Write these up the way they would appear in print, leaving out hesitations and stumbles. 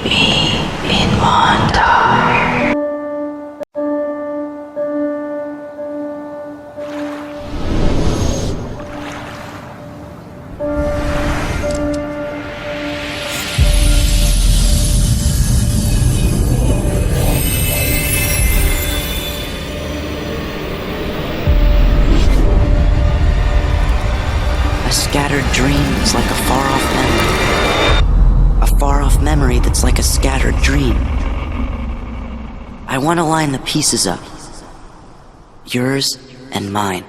in Montauk. A scattered dream is like a far-off memory. A far-off memory that's like a scattered dream. I want to line the pieces up. Yours and mine.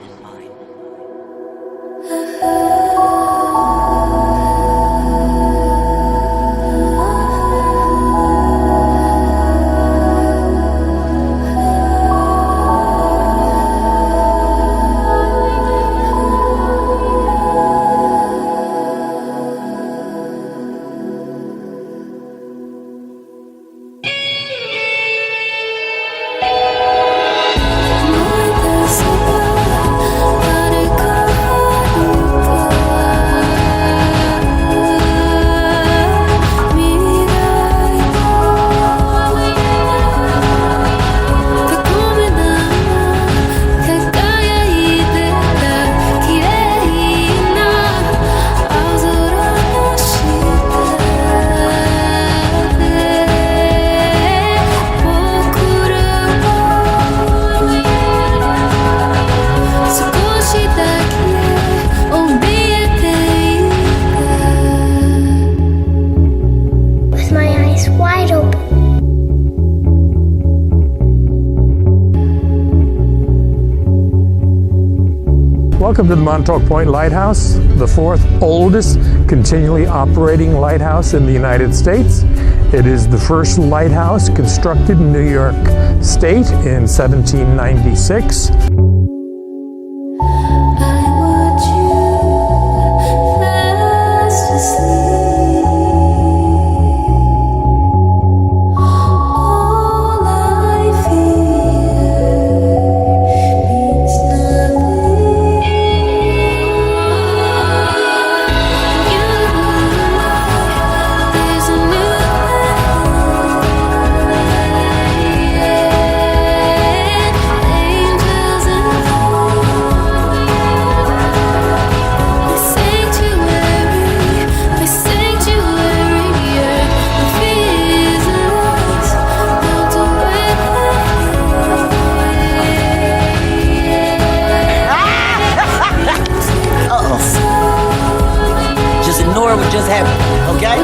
Welcome to the Montauk Point Lighthouse, the fourth oldest continually operating lighthouse in the United States. It is the first lighthouse constructed in New York State in 1796. What just happened, okay?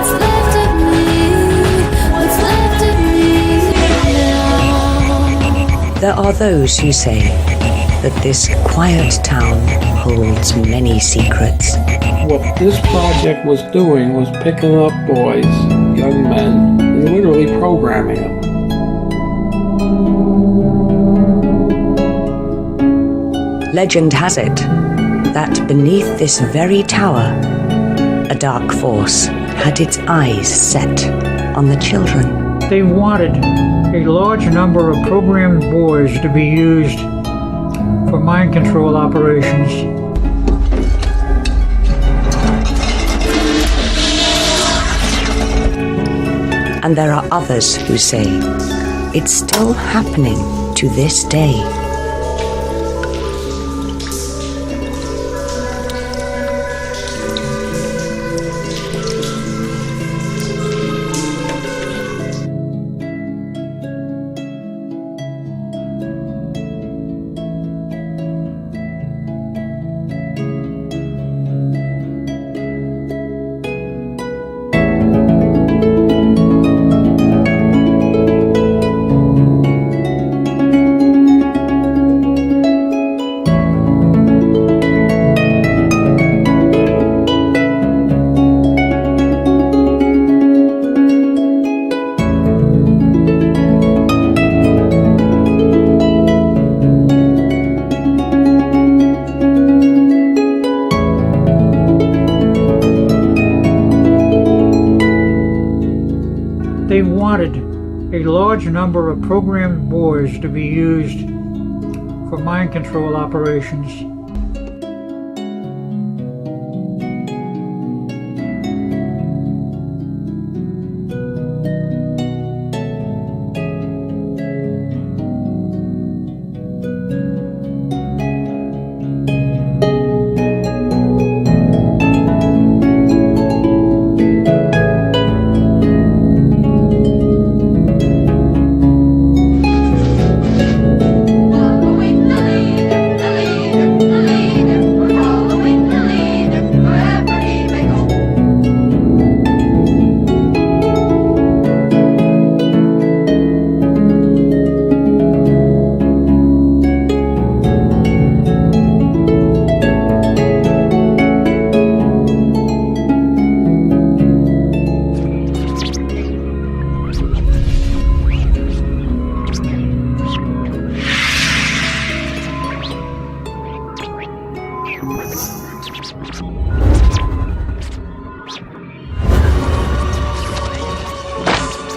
There are those who say that this quiet town holds many secrets. What this project was doing was picking up boys, young men, and literally programming them. Legend has it that beneath this very tower, a dark force had its eyes set on the children. They wanted a large number of programmed boys to be used for mind control operations. And there are others who say it's still happening to this day. They wanted a large number of programmed boys to be used for mind control operations.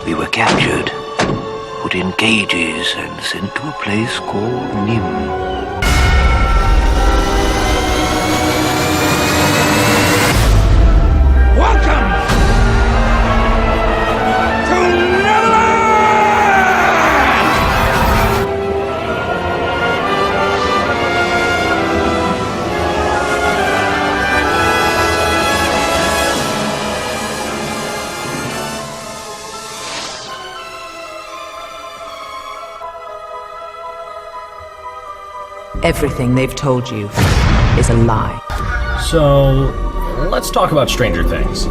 We were captured, put in cages, and sent to a place called Nim. Welcome to Neverland! Everything they've told you is a lie. So, let's talk about Stranger Things.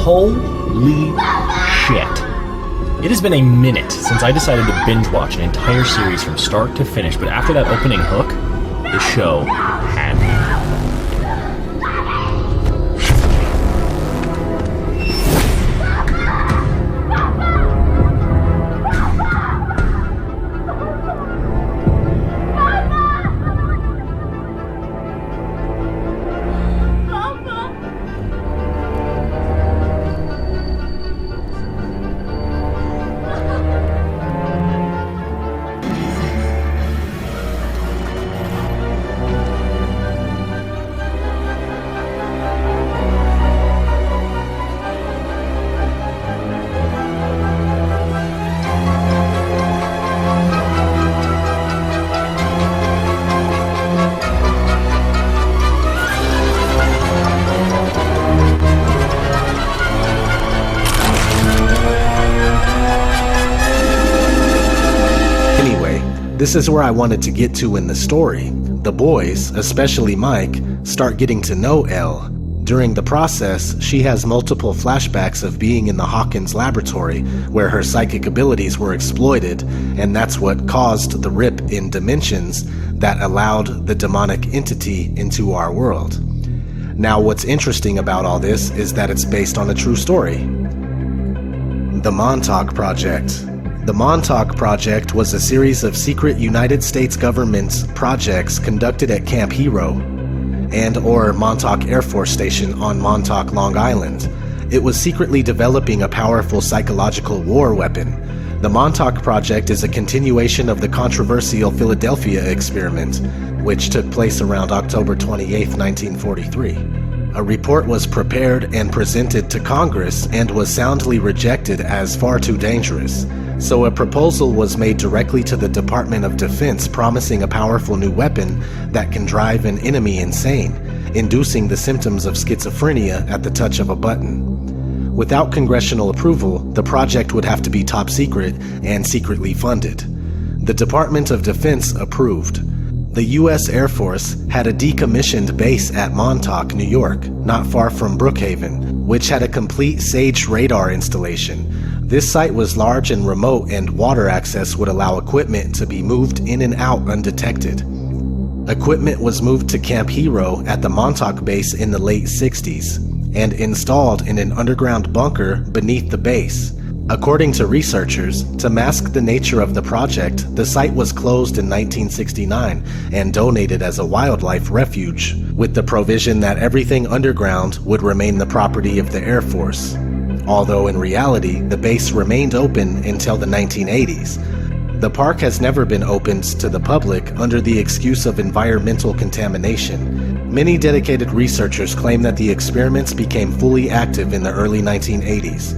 Holy shit. It has been a minute since I decided to binge watch an entire series from start to finish, but after that opening hook, the show had me. This is where I wanted to get to in the story. The boys, especially Mike, start getting to know Elle. During the process, she has multiple flashbacks of being in the Hawkins laboratory, where her psychic abilities were exploited, and that's what caused the rip in dimensions that allowed the demonic entity into our world. Now, what's interesting about all this is that it's based on a true story. The Montauk Project. The Montauk Project was a series of secret United States government projects conducted at Camp Hero and/or Montauk Air Force Station on Montauk, Long Island. It was secretly developing a powerful psychological war weapon. The Montauk Project is a continuation of the controversial Philadelphia experiment, which took place around October 28, 1943. A report was prepared and presented to Congress and was soundly rejected as far too dangerous. So a proposal was made directly to the Department of Defense promising a powerful new weapon that can drive an enemy insane, inducing the symptoms of schizophrenia at the touch of a button. Without congressional approval, the project would have to be top secret and secretly funded. The Department of Defense approved. The U.S. Air Force had a decommissioned base at Montauk, New York, not far from Brookhaven, which had a complete SAGE radar installation. This site was large and remote, and water access would allow equipment to be moved in and out undetected. Equipment was moved to Camp Hero at the Montauk base in the late 60s and installed in an underground bunker beneath the base. According to researchers, to mask the nature of the project, the site was closed in 1969 and donated as a wildlife refuge, with the provision that everything underground would remain the property of the Air Force. Although in reality, the base remained open until the 1980s. The park has never been opened to the public under the excuse of environmental contamination. Many dedicated researchers claim that the experiments became fully active in the early 1980s.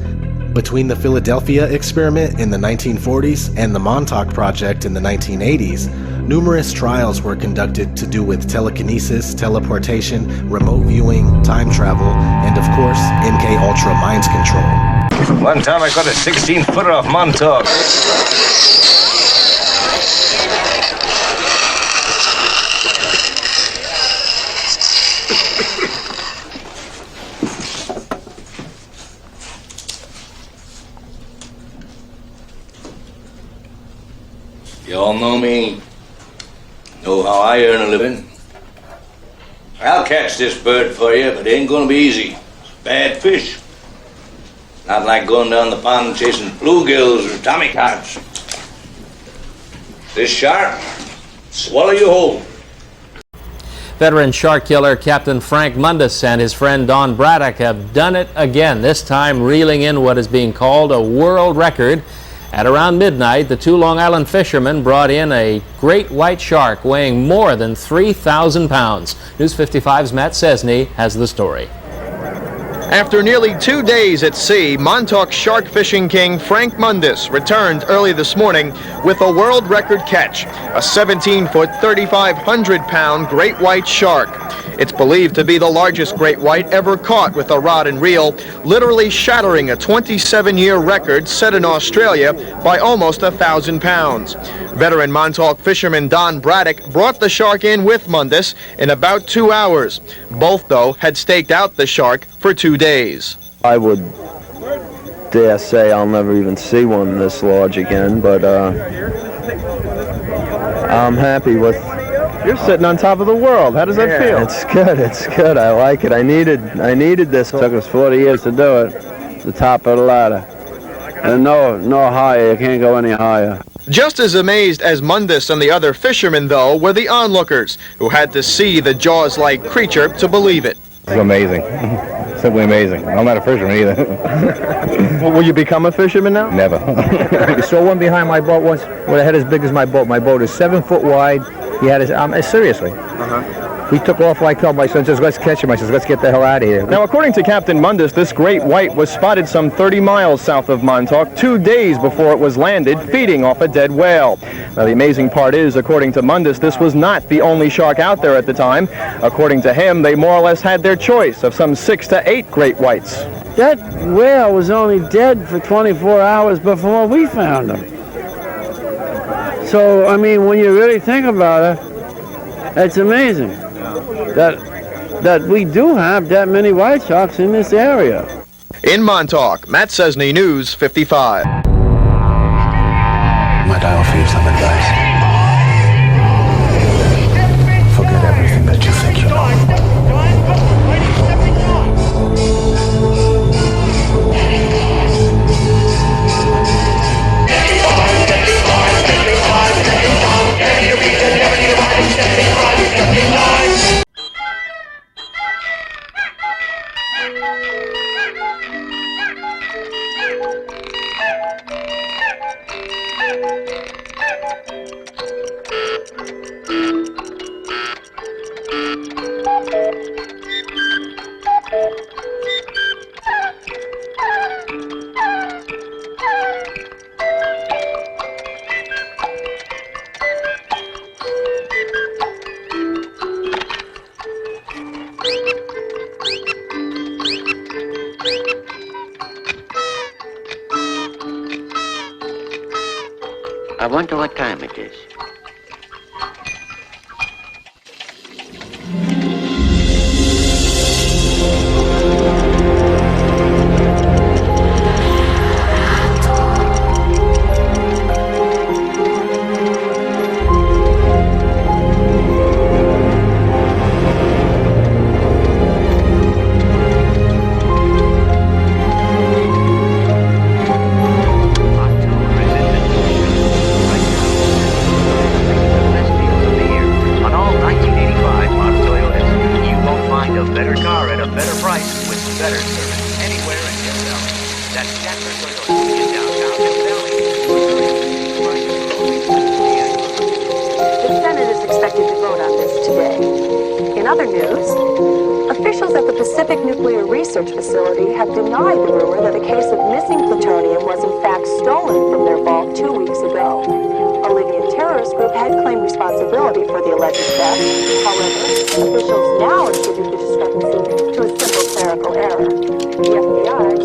Between the Philadelphia experiment in the 1940s and the Montauk Project in the 1980s, numerous trials were conducted to do with telekinesis, teleportation, remote viewing, time travel, and of course, MK Ultra mind control. One time I got a 16-footer off Montauk. You all know me, know how I earn a living. I'll catch this bird for you, but it ain't gonna be easy. It's bad fish. Not like going down the pond chasing bluegills or tommycods. This shark, swallow you whole. Veteran shark killer Captain Frank Mundus and his friend Don Braddock have done it again, this time reeling in what is being called a world record. At around midnight, the two Long Island fishermen brought in a great white shark weighing more than 3,000 pounds. News 55's Matt Cesny has the story. After nearly 2 days at sea, Montauk shark fishing king Frank Mundus returned early this morning with a world record catch, a 17-foot, 3,500-pound great white shark. It's believed to be the largest great white ever caught with a rod and reel, literally shattering a 27-year record set in Australia by almost 1,000 pounds. Veteran Montauk fisherman Don Braddock brought the shark in with Mundus in about 2 hours. Both, though, had staked out the shark for 2 days. I would dare say I'll never even see one this large again, but I'm happy with. You're sitting on top of the world. How does that feel? It's good. It's good. I like it. I needed this. It took us 40 years to do it. The top of the ladder. And no higher. You can't go any higher. Just as amazed as Mundus and the other fishermen, though, were the onlookers, who had to see the Jaws-like creature to believe it. It's amazing. Simply amazing. I'm not a fisherman either. Well, will you become a fisherman now? Never. I saw one behind my boat once with a head as big as my boat. My boat is 7 foot wide. He had his, seriously. We took off like hell. My son says, let's catch him. I says, let's get the hell out of here. Now, according to Captain Mundus, this great white was spotted some 30 miles south of Montauk 2 days before it was landed, feeding off a dead whale. Now, the amazing part is, according to Mundus, this was not the only shark out there at the time. According to him, they more or less had their choice of some 6 to 8 great whites. That whale was only dead for 24 hours before we found him. So, I mean, when you really think about it, it's amazing that we do have that many white sharks in this area. In Montauk, Matt Cesny, News 55. Might I offer you some advice? Forget everything that you think you know. I wonder what time it is. Facility have denied the rumor that a case of missing plutonium was in fact stolen from their vault 2 weeks ago. A Libyan terrorist group had claimed responsibility for the alleged theft. However, officials now attribute the discrepancy to a simple clerical error. The FBI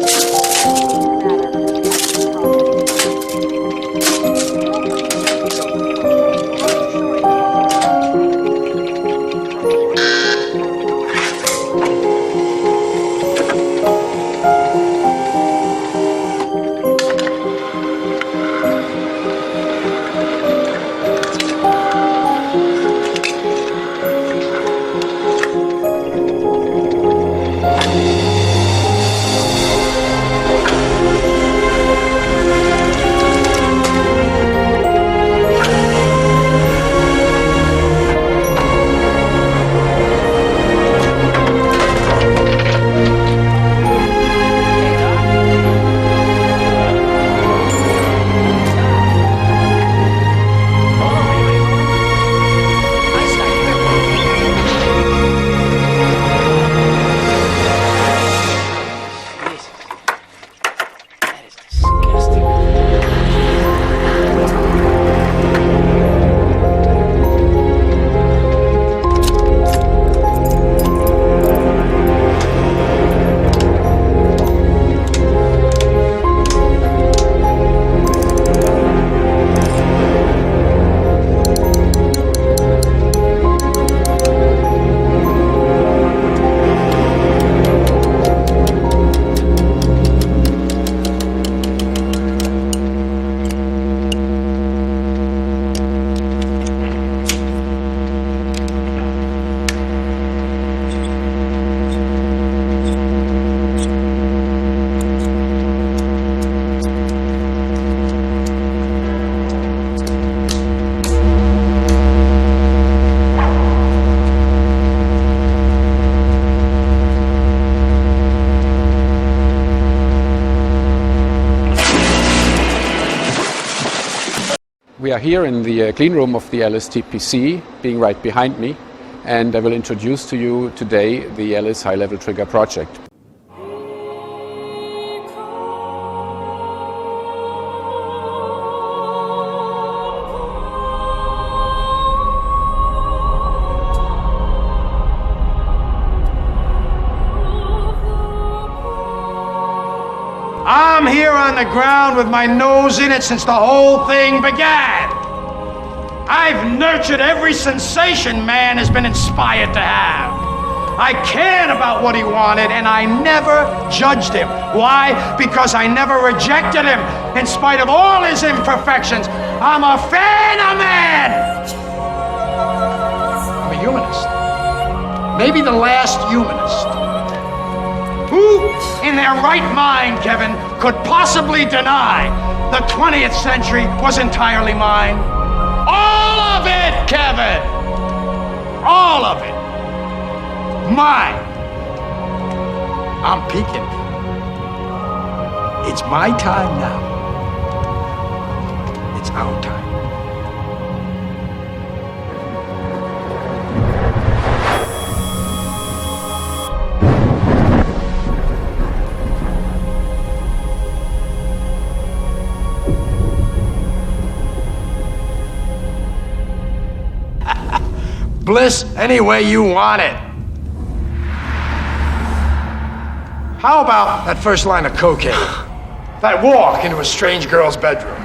We are here in the clean room of the LSTPC, being right behind me, and I will introduce to you today the LS High-Level Trigger project. I'm here on the ground with my nose in it since the whole thing began. I've nurtured every sensation man has been inspired to have. I cared about what he wanted, and I never judged him. Why? Because I never rejected him, in spite of all his imperfections. I'm a fan of man. I'm a humanist. Maybe the last humanist. Who in their right mind, Kevin, could possibly deny the 20th century was entirely mine? All of it, Kevin! All of it. Mine. I'm peaking. It's my time now. It's our time. Bliss any way you want it. How about that first line of cocaine? That walk into a strange girl's bedroom.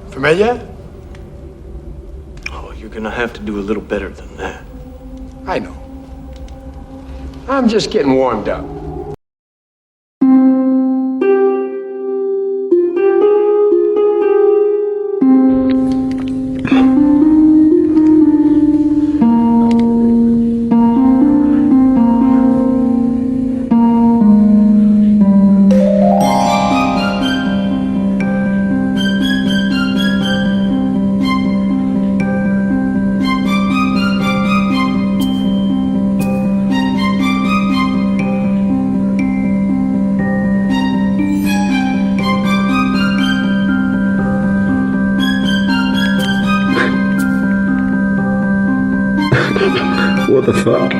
Familiar? Oh, you're gonna have to do a little better than that. I know. I'm just getting warmed up. What the fuck?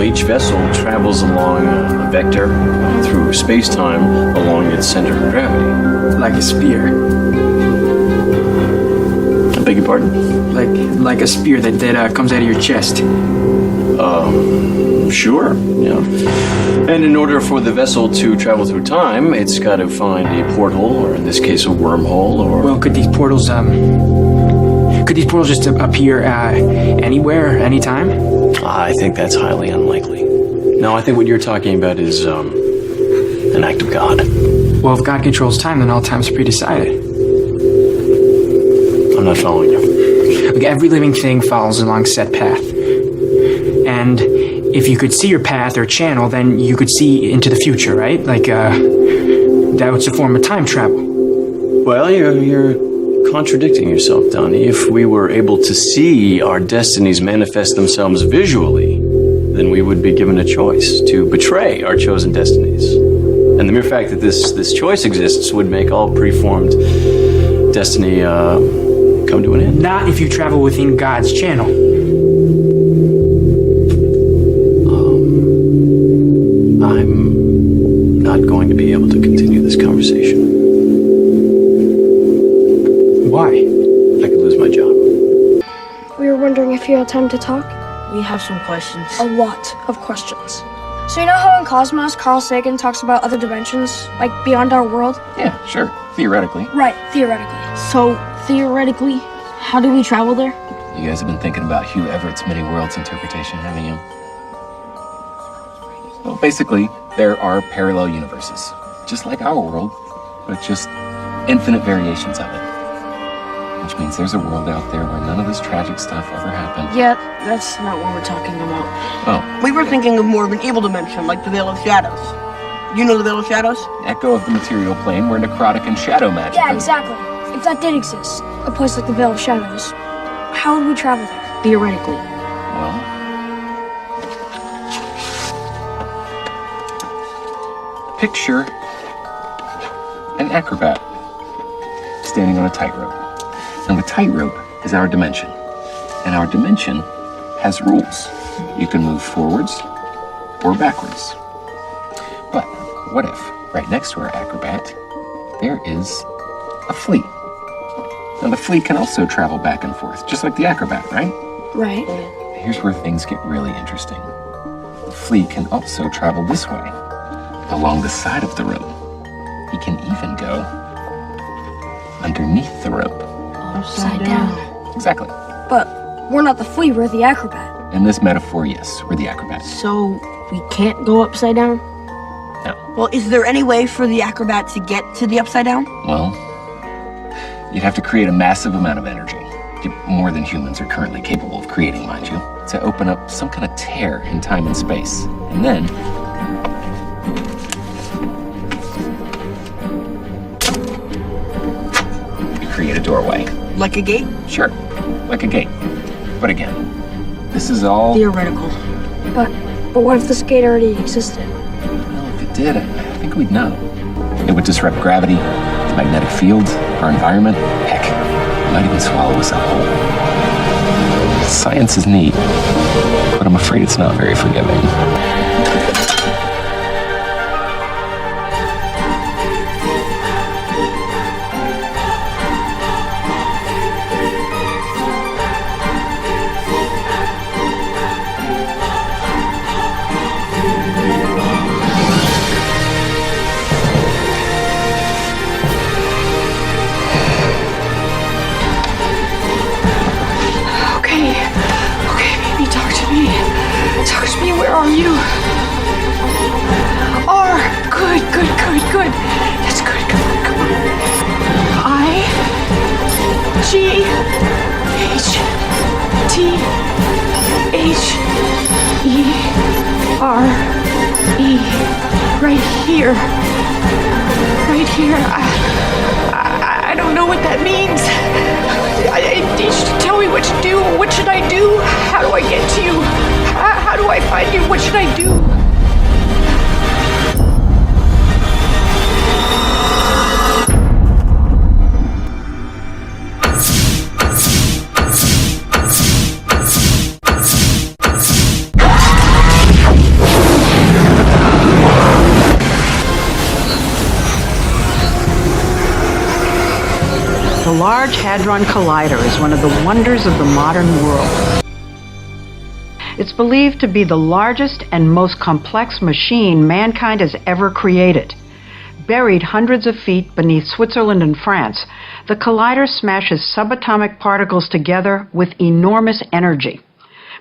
Each vessel travels along a vector through space-time along its center of gravity. Like a spear. I beg your pardon? Like a spear that comes out of your chest. Sure, yeah. And in order for the vessel to travel through time, it's got to find a portal, or in this case, a wormhole, or... Well, could these portals just appear anywhere, anytime? I think that's highly unlikely. No, I think what you're talking about is, an act of God. Well, if God controls time, then all time's pre-decided. I'm not following you. Like, every living thing follows along set path. And if you could see your path or channel, then you could see into the future, right? Like, that was a form of time travel. Well, you're contradicting yourself, Donnie. If we were able to see our destinies manifest themselves visually, then we would be given a choice to betray our chosen destinies. And the mere fact that this choice exists would make all preformed destiny come to an end. Not if you travel within God's channel. I'm not going to be able to continue this conversation. Why? I could lose my job. We were wondering if you had time to talk. We have some questions. A lot of questions. So you know how in Cosmos, Carl Sagan talks about other dimensions, like beyond our world? Yeah, sure. Theoretically. Right, theoretically. So, theoretically, how do we travel there? You guys have been thinking about Hugh Everett's many worlds interpretation, haven't you? Well, basically, there are parallel universes, just like our world, but just infinite variations of it. Which means there's a world out there where none of this tragic stuff ever happened. Yeah, that's not what we're talking about. Oh. We were thinking of more of an evil dimension, like the Veil of Shadows. You know the Veil of Shadows? Echo of the material plane where necrotic and shadow magic. Yeah, exactly. If that did exist, a place like the Veil of Shadows, how would we travel there? Theoretically. Well, picture an acrobat standing on a tightrope. And the tightrope is our dimension. And our dimension has rules. You can move forwards or backwards. But what if, right next to our acrobat, there is a flea? Now the flea can also travel back and forth, just like the acrobat, right? Right. Here's where things get really interesting. The flea can also travel this way, along the side of the rope. He can even go underneath the rope. Upside down. Exactly. But we're not the flea, we're the acrobat. In this metaphor, yes, we're the acrobat. So, we can't go upside down? No. Well, is there any way for the acrobat to get to the upside down? Well, you'd have to create a massive amount of energy, more than humans are currently capable of creating, mind you, to open up some kind of tear in time and space. And then you create a doorway. Like a gate? Sure, like a gate. But again, this is all theoretical. But what if this gate already existed? Well, if it did, I think we'd know. It would disrupt gravity, the magnetic field, our environment. Heck, it might even swallow us up whole. Science is neat, but I'm afraid it's not very forgiving. Where are you? R. Good. That's good. Come on. I. G. H. T. H. E. R. E. Right here. I don't know what that means. I need you to tell me what to do. What should I do? How do I get to you? How do I find you? What should I do? The Large Hadron Collider is one of the wonders of the modern world. It's believed to be the largest and most complex machine mankind has ever created. Buried hundreds of feet beneath Switzerland and France, the collider smashes subatomic particles together with enormous energy.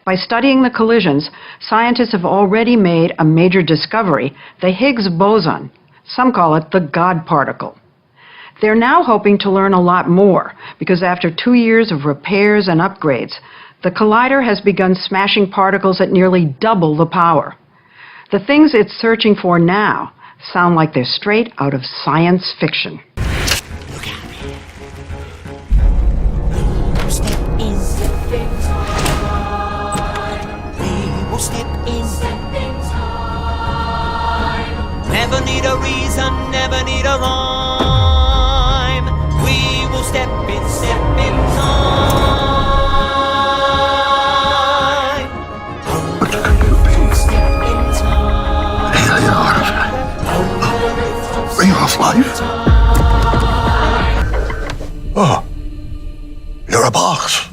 By studying the collisions, scientists have already made a major discovery, the Higgs boson. Some call it the God particle. They're now hoping to learn a lot more, because after 2 years of repairs and upgrades, the collider has begun smashing particles at nearly double the power. The things it's searching for now sound like they're straight out of science fiction. Never need a reason, never need a rhyme. We will step in time. What can you be? Heal you out of it. Bring off life. Oh, you're a boss.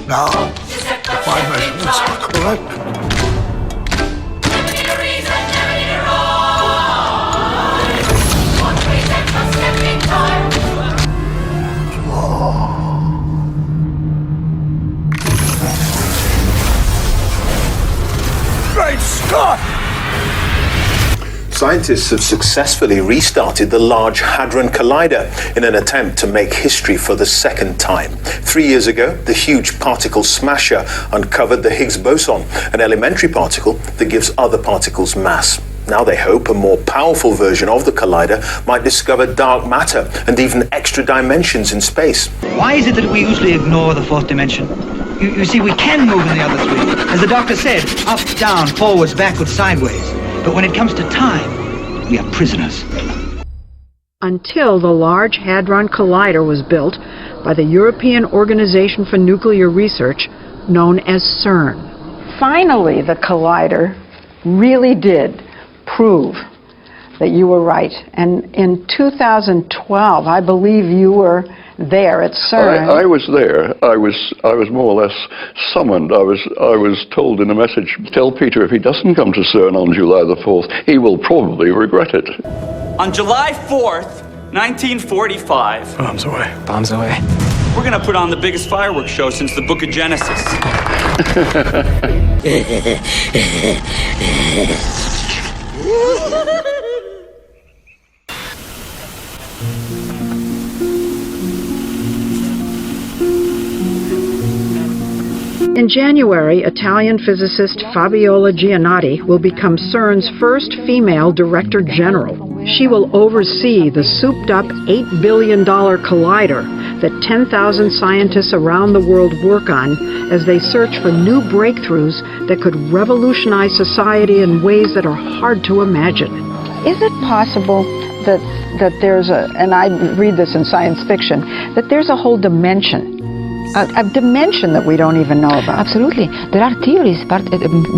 Now, my measurements are correct. Great Scott! Scientists have successfully restarted the Large Hadron Collider in an attempt to make history for the second time. 3 years ago, the Huge Particle Smasher uncovered the Higgs boson, an elementary particle that gives other particles mass. Now they hope a more powerful version of the collider might discover dark matter and even extra dimensions in space. Why is it that we usually ignore the fourth dimension? You see, we can move in the other three. As the doctor said, up, down, forwards, backwards, sideways. But when it comes to time, we are prisoners. Until the Large Hadron Collider was built by the European Organization for Nuclear Research, known as CERN. Finally, the collider really did prove that you were right. And in 2012, I believe you were there at CERN. I was there. I was more or less summoned. I was told in a message, tell Peter if he doesn't come to CERN on July the 4th, he will probably regret it. On July 4th, 1945. Bombs away. Bombs away. We're gonna put on the biggest fireworks show since the Book of Genesis. In January, Italian physicist Fabiola Giannotti will become CERN's first female director general. She will oversee the souped-up $8 billion collider that 10,000 scientists around the world work on as they search for new breakthroughs that could revolutionize society in ways that are hard to imagine. Is it possible that there's and I read this in science fiction, that there's a whole dimension, a dimension that we don't even know about? Absolutely. There are theories,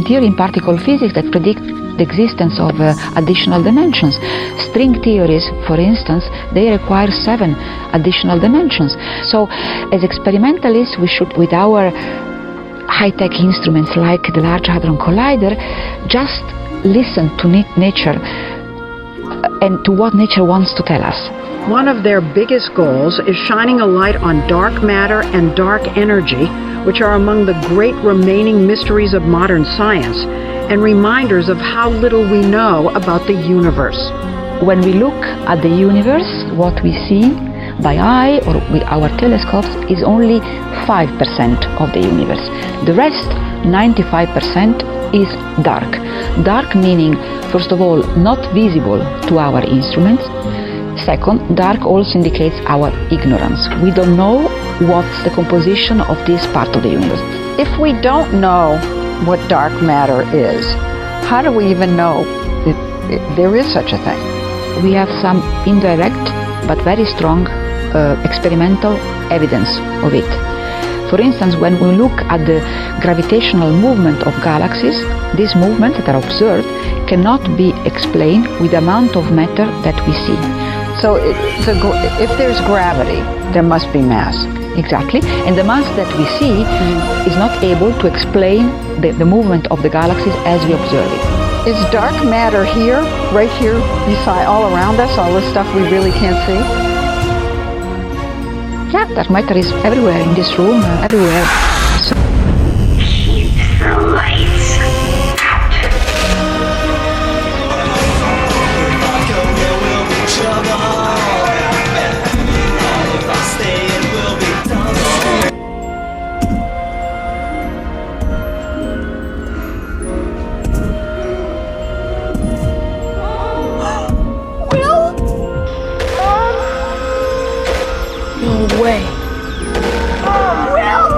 theory in particle physics that predict the existence of additional dimensions. String theories, for instance, they require 7 additional dimensions. So, as experimentalists, we should, with our high-tech instruments like the Large Hadron Collider, just listen to nature and to what nature wants to tell us. One of their biggest goals is shining a light on dark matter and dark energy, which are among the great remaining mysteries of modern science, and reminders of how little we know about the universe. When we look at the universe, what we see by eye or with our telescopes is only 5% of the universe. The rest, 95%, is dark. Dark meaning, first of all, not visible to our instruments. Second, dark also indicates our ignorance. We don't know what's the composition of this part of the universe. If we don't know what dark matter is, how do we even know that there is such a thing? We have some indirect but very strong experimental evidence of it. For instance, when we look at the gravitational movement of galaxies, these movements that are observed cannot be explained with the amount of matter that we see. So if there's gravity, there must be mass. Exactly, and the mass that we see is not able to explain the movement of the galaxies as we observe it. Is dark matter here, right here, beside, all around us, all the stuff we really can't see? Yeah, dark matter is everywhere in this room, everywhere. Keep the lights out. No way. Will!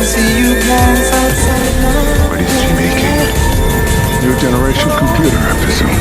What is she making? New generation computer, I presume.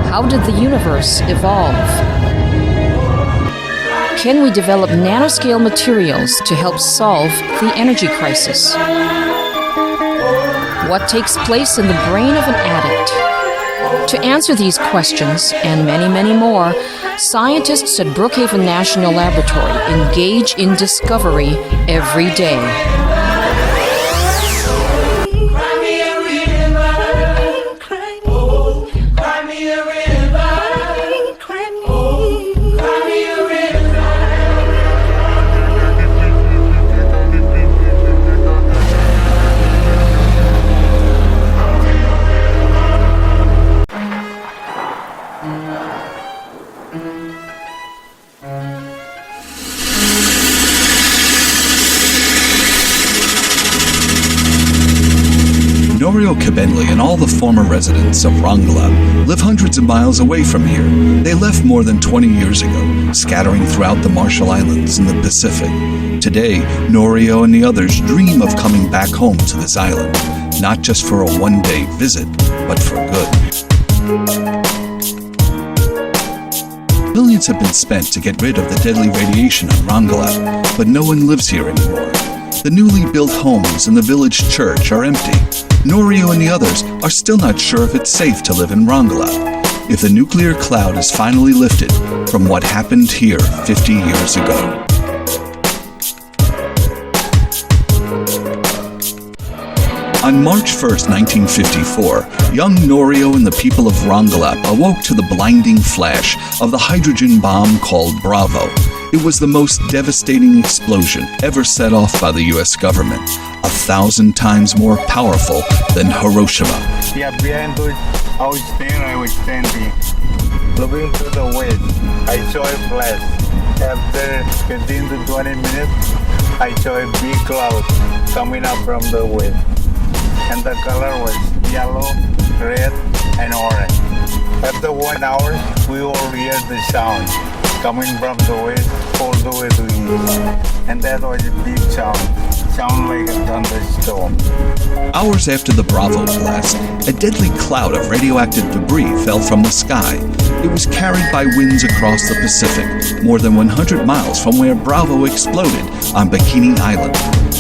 How did the universe evolve? Can we develop nanoscale materials to help solve the energy crisis? What takes place in the brain of an addict? To answer these questions, and many, many more, scientists at Brookhaven National Laboratory engage in discovery every day. 𝘙𝘦𝘶𝘭𝘰𢢥 and all the former residents of Rangala live hundreds of miles away from here. They left more than 20 years ago, scattering throughout the Marshall Islands and the Pacific. Today, Norio and the others dream of coming back home to this island, not just for a one-day visit, but for good. Millions have been spent to get rid of the deadly radiation on Rangala, but no one lives here anymore. The newly built homes and the village church are empty. Norio and the others are still not sure if it's safe to live in Rangala, if the nuclear cloud is finally lifted from what happened here 50 years ago. On March 1st, 1954, young Norio and the people of Rangala awoke to the blinding flash of the hydrogen bomb called Bravo. It was the most devastating explosion ever set off by the U.S. government, 1,000 times more powerful than Hiroshima. Yeah, behind which I was standing, looking to the west. I saw a flash. After 15 to 20 minutes, I saw a big cloud coming up from the west. And the color was yellow, red, and orange. After 1 hour, we all heard the sound coming from the west all the way to east. And that was a big sound like a thunderstorm. Hours after the Bravo blast, a deadly cloud of radioactive debris fell from the sky. it was carried by winds across the Pacific, more than 100 miles from where Bravo exploded on Bikini Island.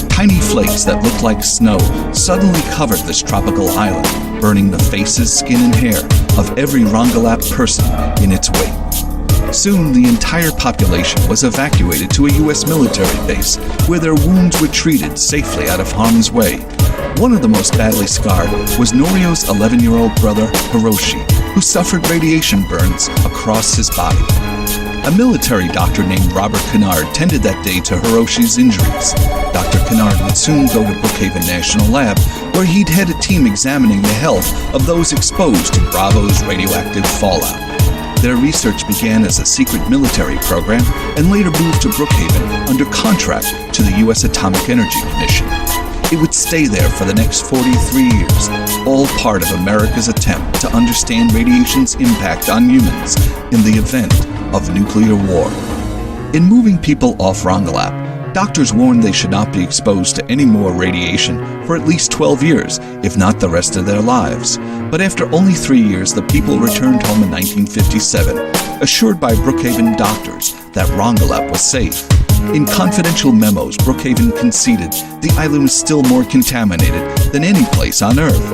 Tiny flakes that looked like snow suddenly covered this tropical island, burning the faces, skin, and hair of every Rongelap person in its wake. Soon, the entire population was evacuated to a U.S. military base, where their wounds were treated safely out of harm's way. One of the most badly scarred was Norio's 11-year-old brother, Hiroshi, who suffered radiation burns across his body. A military doctor named Robert Kennard tended that day to Hiroshi's injuries. Dr. Kennard would soon go to Brookhaven National Lab, where he'd head a team examining the health of those exposed to Bravo's radioactive fallout. Their research began as a secret military program and later moved to Brookhaven under contract to the U.S. Atomic Energy Commission. It would stay there for the next 43 years, all part of America's attempt to understand radiation's impact on humans in the event of nuclear war. In moving people off Rongelap, doctors warned they should not be exposed to any more radiation for at least 12 years, if not the rest of their lives. But after only 3 years, the people returned home in 1957, assured by Brookhaven doctors that Rongelap was safe. In confidential memos, Brookhaven conceded the island was still more contaminated than any place on Earth.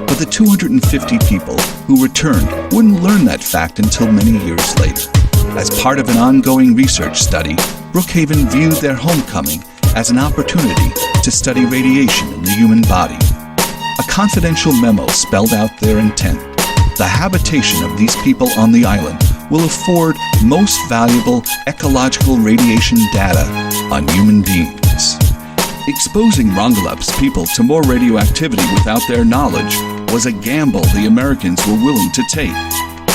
But the 250 people who returned wouldn't learn that fact until many years later. As part of an ongoing research study, Brookhaven viewed their homecoming as an opportunity to study radiation in the human body. A confidential memo spelled out their intent. The habitation of these people on the island will afford most valuable ecological radiation data on human beings. Exposing Rongelap's people to more radioactivity without their knowledge was a gamble the Americans were willing to take.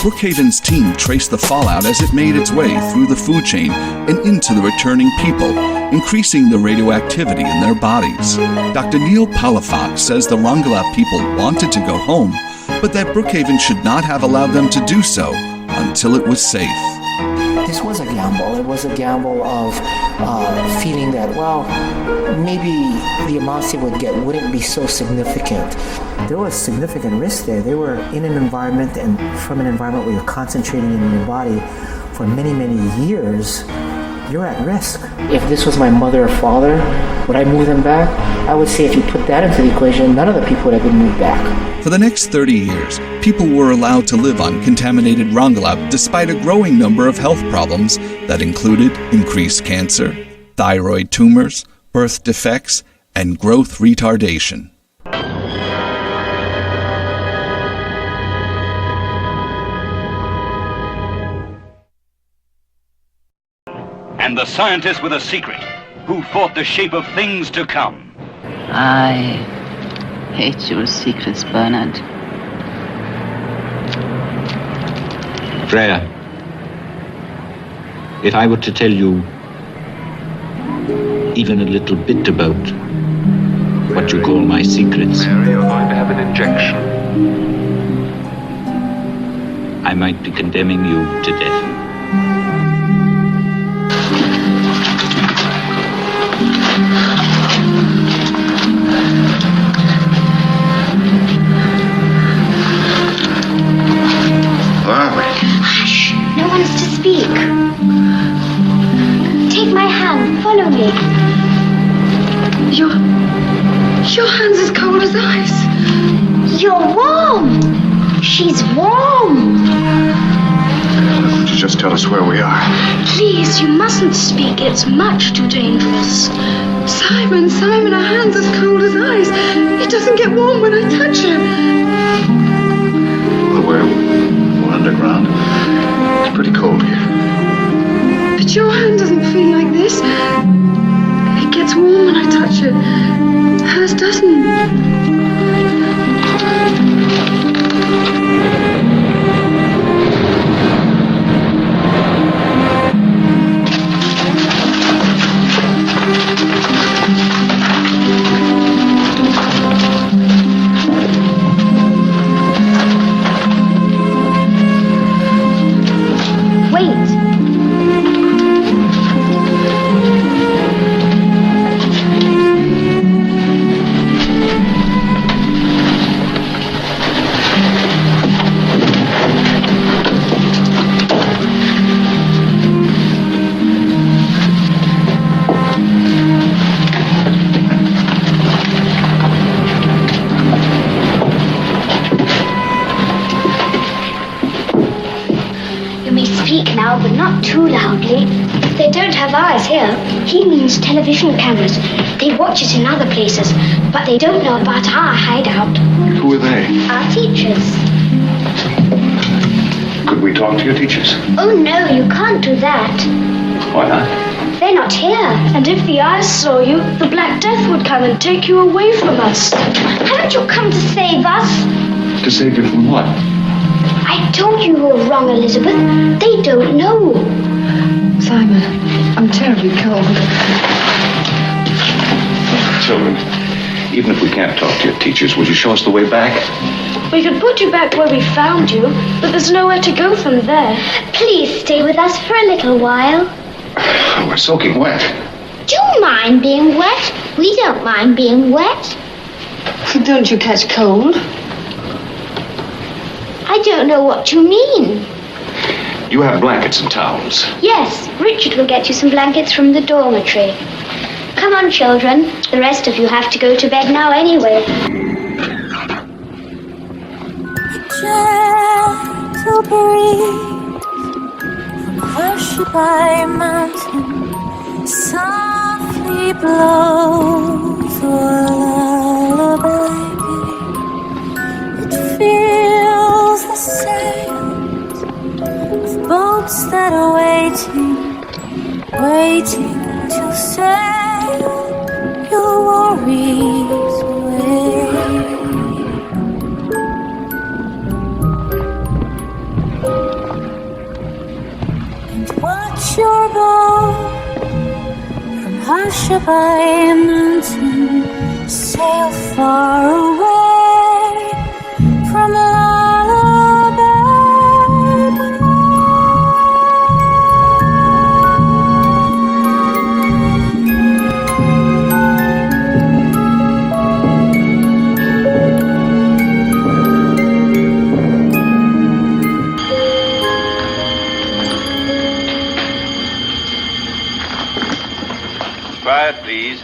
Brookhaven's team traced the fallout as it made its way through the food chain and into the returning people, increasing the radioactivity in their bodies. Dr. Neil Palafox says the Rongelap people wanted to go home, but that Brookhaven should not have allowed them to do so until it was safe. This was a gamble. It was a gamble of feeling that, well, maybe the amounts they would get wouldn't be so significant. There was significant risk there. They were in an environment, and from an environment where you're concentrating in your body for many, many years, you're at risk. If this was my mother or father, would I move them back? I would say if you put that into the equation, none of the people would have been moved back. For the next 30 years, people were allowed to live on contaminated Rongelap despite a growing number of health problems that included increased cancer, thyroid tumors, birth defects, and growth retardation. And the scientist with a secret, who fought the shape of things to come. I hate your secrets, Bernard. Freya, if I were to tell you even a little bit about what you call my secrets, Mary, you're going to have an injection. I might be condemning you to death. Hush! No one is to speak. Take my hand. Follow me. Your hand's as cold as ice. You're warm. She's warm. Why don't you just tell us where we are? Please, you mustn't speak. It's much too dangerous. Simon, our hand's as cold as ice. It doesn't get warm when I touch it. Well, we're underground. It's pretty cold here. But your hand doesn't feel like this. It gets warm when I touch it. Hers doesn't. have eyes here. He means television cameras. They watch us in other places, but they don't know about our hideout. Who are they? Our teachers. Could we talk to your teachers? Oh no, you can't do that. Why not? They're not here. And if the eyes saw you, the Black Death would come and take you away from us. Haven't you come to save us? To save you from what? I told you were wrong, Elizabeth. They don't know. Simon, I'm terribly cold. Children, even if we can't talk to your teachers, would you show us the way back? We could put you back where we found you, but there's nowhere to go from there. Please stay with us for a little while. We're soaking wet. Do you mind being wet? We don't mind being wet. Don't you catch cold? I don't know what you mean. You have blankets and towels. Yes, Richard will get you some blankets from the dormitory. Come on, children. The rest of you have to go to bed now anyway. Gentle breeze from Hushabye Mountain softly blows a lullaby. It fills the sails of boats that are waiting to sail your worries away. Watch your boat from Hushabye Mountain sail far away from Lullaby. Quiet, please.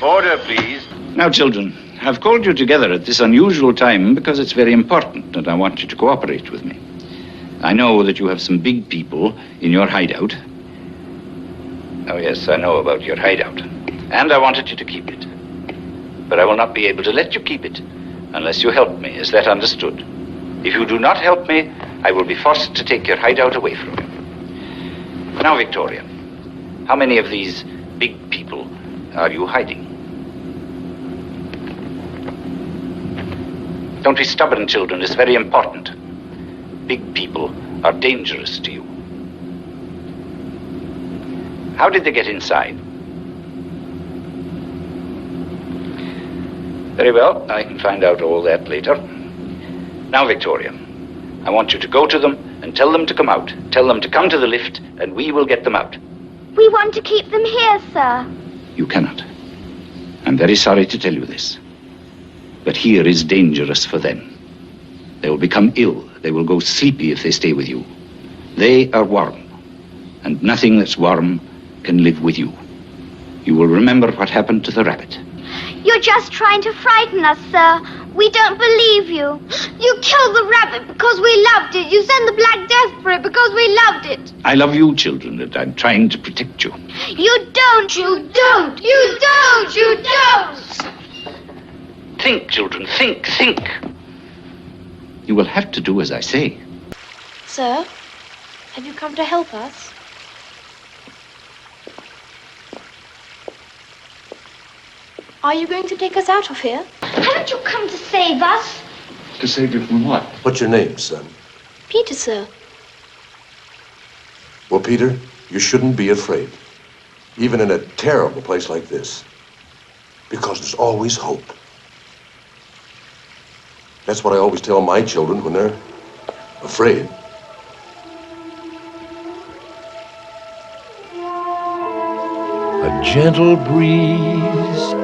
Order, please. Now, children, I've called you together at this unusual time because it's very important and I want you to cooperate with me. I know that you have some big people in your hideout. Oh, yes, I know about your hideout. And I wanted you to keep it. But I will not be able to let you keep it unless you help me. Is that understood? If you do not help me, I will be forced to take your hideout away from you. Now, Victoria, how many of these big people are you hiding? Don't be stubborn, children. It's very important. Big people are dangerous to you. How did they get inside? Very well, I can find out all that later. Now, Victoria, I want you to go to them and tell them to come out. Tell them to come to the lift, and we will get them out. We want to keep them here, sir. You cannot. I'm very sorry to tell you this. But here is dangerous for them. They will become ill. They will go sleepy if they stay with you. They are warm, and nothing that's warm can live with you. You will remember what happened to the rabbit. You're just trying to frighten us, sir. We don't believe you. You killed the rabbit because we loved it. You sent the Black Death for it because we loved it. I love you, children, and I'm trying to protect you. You don't, you don't, you don't, you don't. Think, children, think, think. You will have to do as I say. Sir, have you come to help us? Are you going to take us out of here? Haven't you come to save us? To save you from what? What's your name, son? Peter, sir. Well, Peter, you shouldn't be afraid, even in a terrible place like this, because there's always hope. That's what I always tell my children when they're afraid. A gentle breeze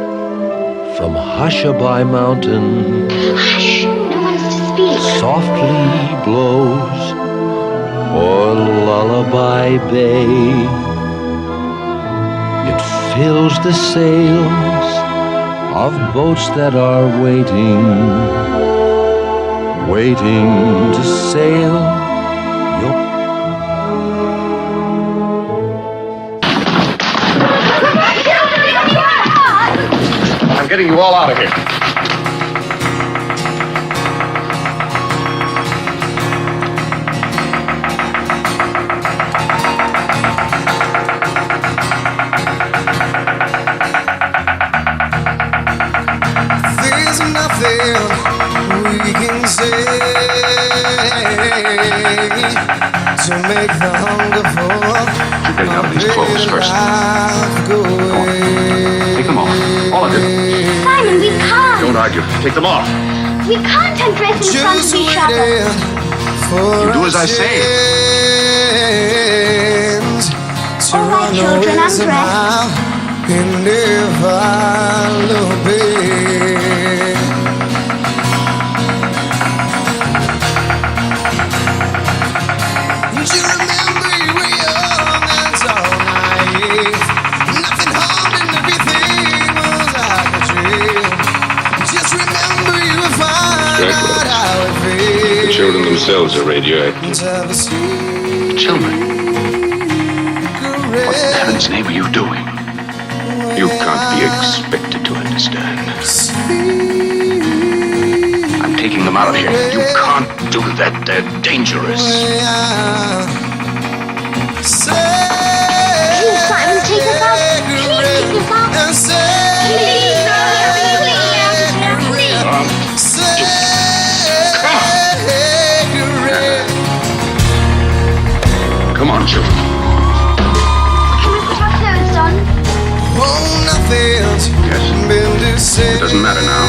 from Hushabye Mountain Hush, no one's to speak. softly blows o'er Lullaby Bay. It fills the sails of boats that are waiting to sail your... getting you all out of here. There's nothing we can say to make the hunger for You're getting out of these clothes first. Go on. Take them off. All of you. Simon, we can't. Don't argue. Take them off. We can't undress in front of each other. You do as I say. All right, children, undress. And if I'll obey, do you remember you were young and so naive? Nothing harmed and everything was like a dream. Just remember you were fine, not how it feels. The children themselves are radioactive. Children, what in heaven's name are you doing? You can't be expected to understand. I'm taking them out of here. You can't do that. They're dangerous. Please, Simon, take us out. Please take us out. Please, Come on, children. Can we put our clothes on? Oh, nothing's been the same. It doesn't matter now.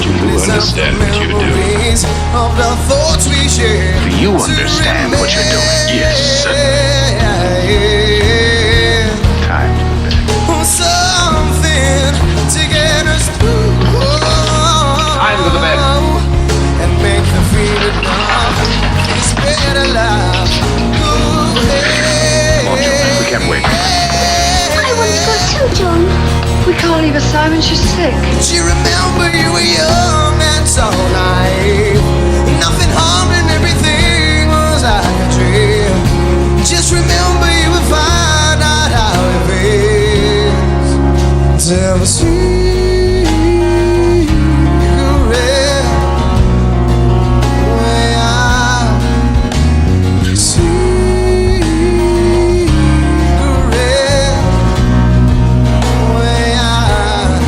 Do you understand what you're doing? Of the thoughts we share. Do you understand what you're doing? Yes, time to go back. Something to get us through. Time to the bed. And make the feeling numb. It's better life. Go ahead. Come on, children. We can't wait. I want to go too, John. We can't leave her, Simon. She's sick. Do you remember you were young and so naive? Nothing harmed and everything was like a dream. Just remember you will find out how it feels to ever see you red way out. See you red way out.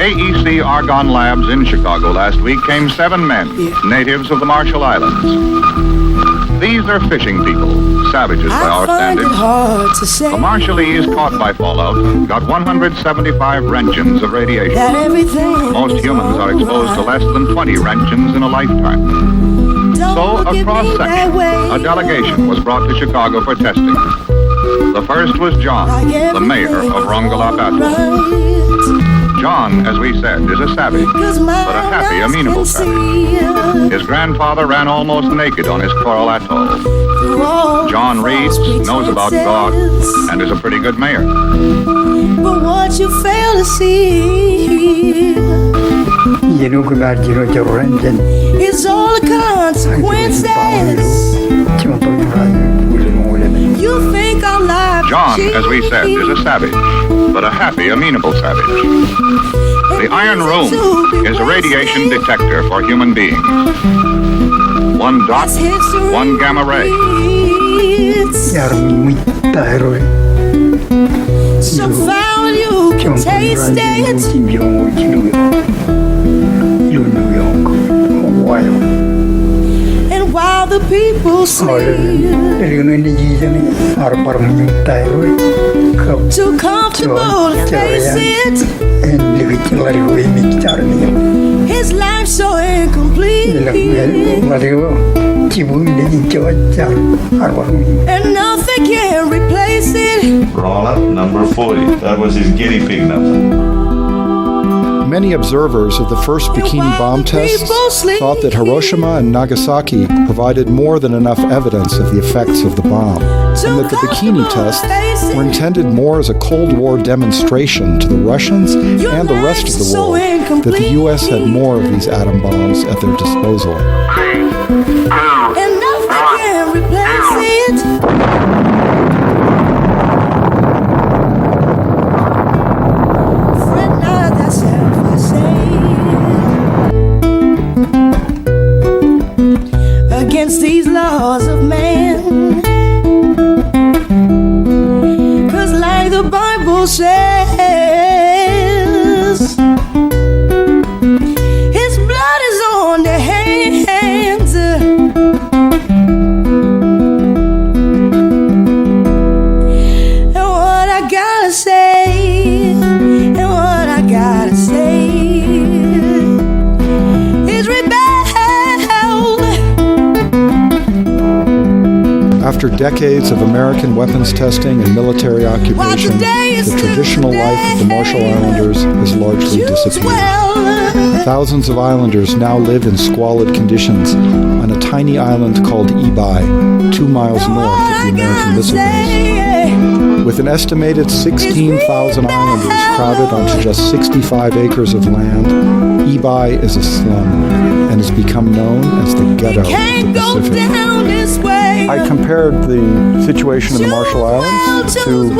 AEC Argonne Labs in Chicago last week came 7 men, natives of the Marshall Islands. These are fishing people, savages by our standards. The Marshallese caught by fallout got 175 roentgens of radiation. Most humans are exposed to less than 20 roentgens in a lifetime. So, across section, a delegation was brought to Chicago for testing. The first was John, the mayor of Rongelap Atoll. John, as we said, is a savage, but a happy, amenable savage. His grandfather ran almost naked on his coral atoll. John reads, knows about God, and is a pretty good mayor. But what you fail to see is all the consequences. You think our life John, as we said, is a savage, but a happy, amenable savage. The Iron Room is a radiation detector for human beings. One dot, one gamma ray. So foul you can taste it. And while the people sleep, too comfortable to face it. His life so incomplete, and nothing can replace it. Roll up number 40. That was his guinea pig number. Many observers of the first bikini bomb tests thought that Hiroshima and Nagasaki provided more than enough evidence of the effects of the bomb, and that the bikini tests were intended more as a Cold War demonstration to the Russians and the rest of the world that the U.S. had more of these atom bombs at their disposal. And nothing can replace it. Fret not thyself, I say, against these laws of man. 'Cause like the Bible says, his blood is on their hands. And what I gotta say, and what I gotta say is rebel. After decades of American weapons testing and military occupation, the traditional life of the Marshall Islanders has largely disappeared. Thousands of islanders now live in squalid conditions on a tiny island called Eby, 2 miles north of the American missile base. With an estimated 16,000 islanders crowded onto just 65 acres of land, Eby is a slum and has become known as the ghetto of the Pacific. I compared the situation in the Marshall Islands to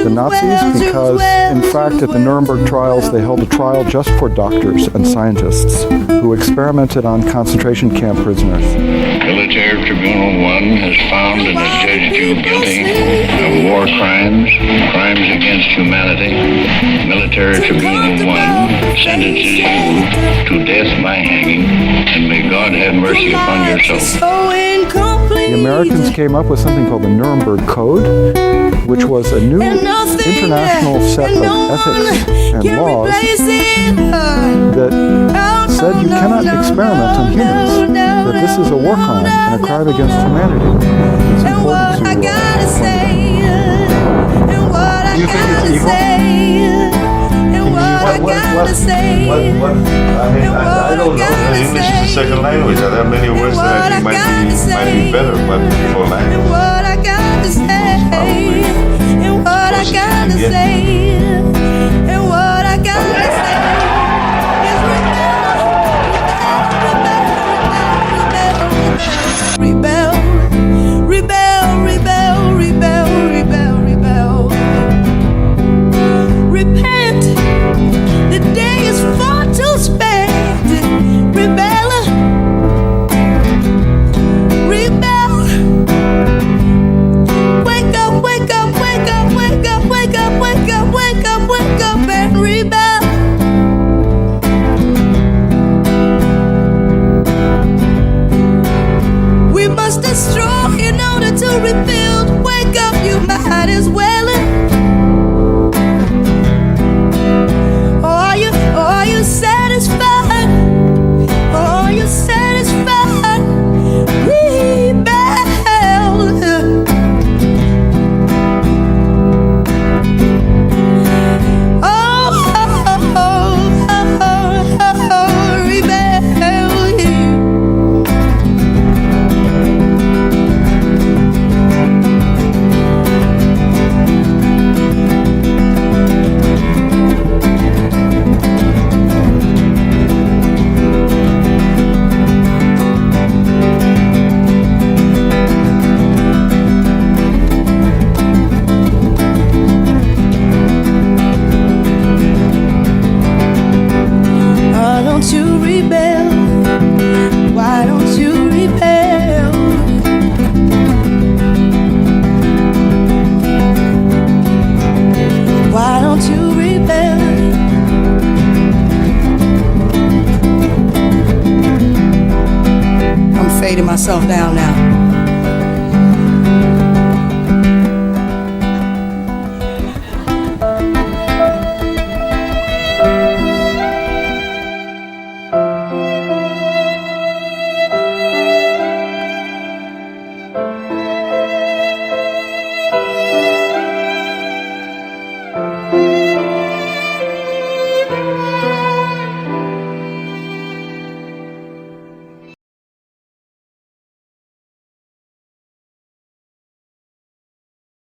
the Nazis because, in fact, at the Nuremberg trials, they held a trial just for doctors and scientists who experimented on concentration camp prisoners. Military Tribunal 1 has found and adjudged you guilty of war crimes, crimes against humanity. Military Tribunal 1 sentences you to death by hanging, and may God have mercy upon your soul. The Americans came up with something called the Nuremberg Code, which was a new international set of ethics and laws that said you cannot experiment on humans, that this is a war crime and a crime against humanity. It's important to point that out. Do you think it's evil? I don't know. English is a second language. There are many words that I think might be better for language. Rebel, rebel, rebel, rebel, rebel, rebel. Repent, the day is far too spent. Rebel, rebel. Wake up, wake up, wake up, wake up, wake up, wake up, wake up, wake up and rebel. We must destroy in order to rebuild. Wake up, you might as well. Are you satisfied? Are you satisfied? myself down now.